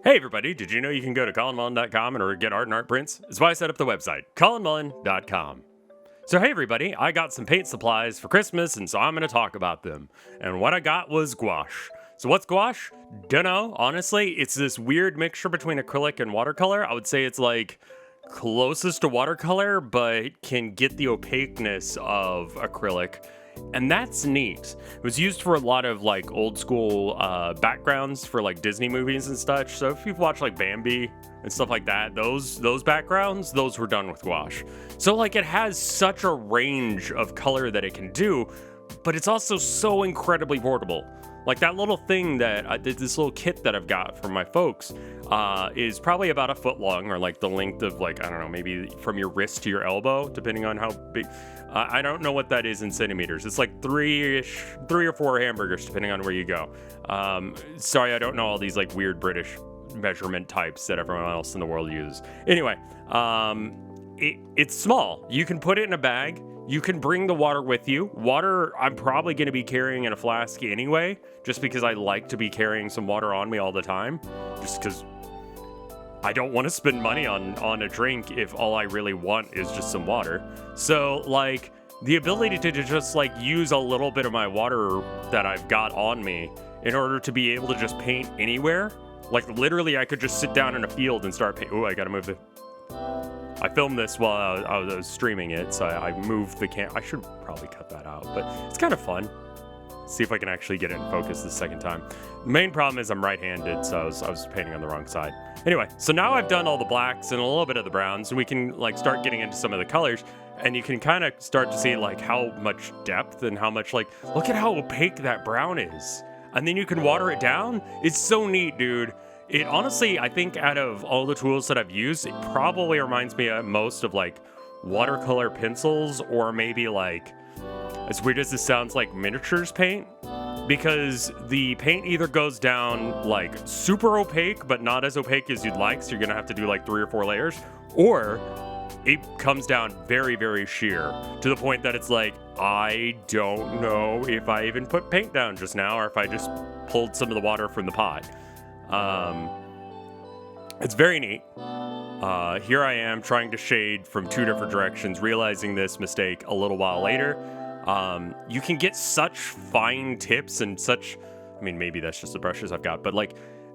Hey everybody, did you know you can go to colinmullen.com and get art and art prints? That's why I set up the website, colinmullen.com. So hey everybody, I got some paint supplies for Christmas, and so I'm going to talk about them. And what I got was gouache. So what's gouache? Dunno, honestly. It's this weird mixture between acrylic and watercolor. I would say it's like closest to watercolor, but can get the opaqueness of acrylic. And that's neat. It was used for a lot of like old school backgrounds for like Disney movies and such. So if you've watched like Bambi and stuff like that, those backgrounds, those were done with gouache. So like it has such a range of color that it can do, but it's also so incredibly portable. Like that little thing that this little kit that I've got from my folks is probably about a foot long, or like the length of like, I don't know, maybe from your wrist to your elbow, depending on how big. I don't know what that is in centimeters. It's like three or four hamburgers, depending on where you go. Sorry, I don't know all these like weird British measurement types that everyone else in the world uses. Anyway, it's small. You can put it in a bag. You can bring the water with you. Water, I'm probably going to be carrying in a flask anyway, just because I like to be carrying some water on me all the time, just because I don't want to spend money on a drink if all I really want is just some water. So, like, the ability to just, like, use a little bit of my water that I've got on me in order to be able to just paint anywhere. Like, literally, I could just sit down in a field and start painting. Oh, I gotta move the... I filmed this while I was streaming it, so I moved the I should probably cut that out, but it's kind of fun. See if I can actually get it in focus the second time. The main problem is I'm right-handed, so I was painting on the wrong side. Anyway, so now I've done all the blacks and a little bit of the browns, and we can like start getting into some of the colors, and you can kind of start to see like how much depth and how much like, look at how opaque that brown is. And then you can water it down. It's so neat, dude. It honestly, I think out of all the tools that I've used, it probably reminds me most of like watercolor pencils, or maybe like, as weird as this sounds, like miniatures paint, because the paint either goes down like super opaque, but not as opaque as you'd like, so you're gonna have to do like 3 or 4 layers, or it comes down very, very sheer to the point that it's like, I don't know if I even put paint down just now, or if I just pulled some of the water from the pot. It's very neat. Here I am trying to shade from 2 different directions, realizing this mistake a little while later. You can get such fine tips and such, I mean, maybe that's just the brushes I've got, but like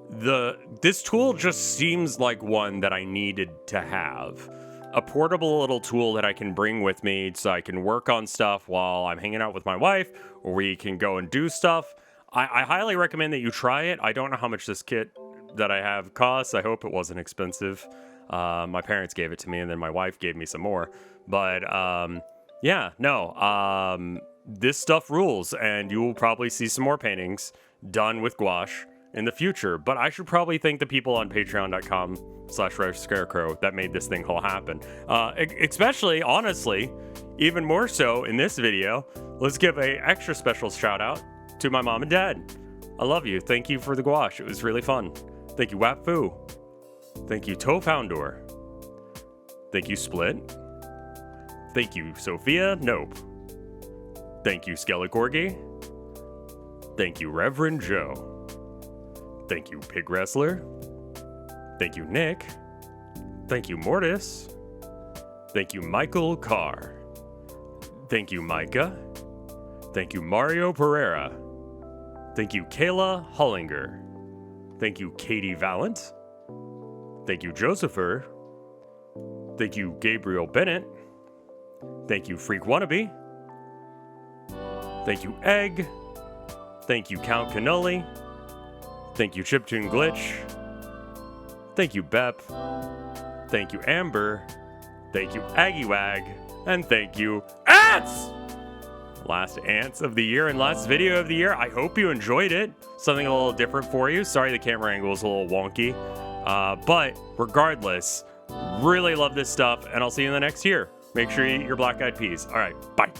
this tool just seems like one that I needed to have. A portable little tool that I can bring with me so I can work on stuff while I'm hanging out with my wife, or we can go and do stuff. I highly recommend that you try it. I don't know how much this kit that I have costs. I hope it wasn't expensive. My parents gave it to me, and then my wife gave me some more. But yeah, no, this stuff rules, and you will probably see some more paintings done with gouache in the future. But I should probably thank the people on patreon.com/RevScarecrow that made this thing all happen. Especially, honestly, even more so in this video, let's give a extra special shout out to my mom and dad. I love you. Thank you for the gouache. It was really fun. Thank you, Wapfu. Thank you, Toe Poundor. Thank you, Split. Thank you, Sophia Nope. Thank you, Skelecorgi. Thank you, Reverend Joe. Thank you, Pig Wrestler. Thank you, Nick. Thank you, Mortis. Thank you, Michael Carr. Thank you, Micah. Thank you, Mario Pereira. Thank you, Kayla Hollinger. Thank you, Katie Valent. Thank you, Josepher. Thank you, Gabriel Bennett. Thank you, Freak Wannabe. Thank you, Egg. Thank you, Count Cannoli. Thank you, Chiptune Glitch. Thank you, Bep. Thank you, Amber. Thank you, Aggie Wag. And thank you, Ants! Last ants of the year and last video of the year. I hope you enjoyed it. Something a little different for you. Sorry the camera angle is a little wonky. But regardless, really love this stuff, and I'll see you in the next year. Make sure you eat your black-eyed peas. All right, bye.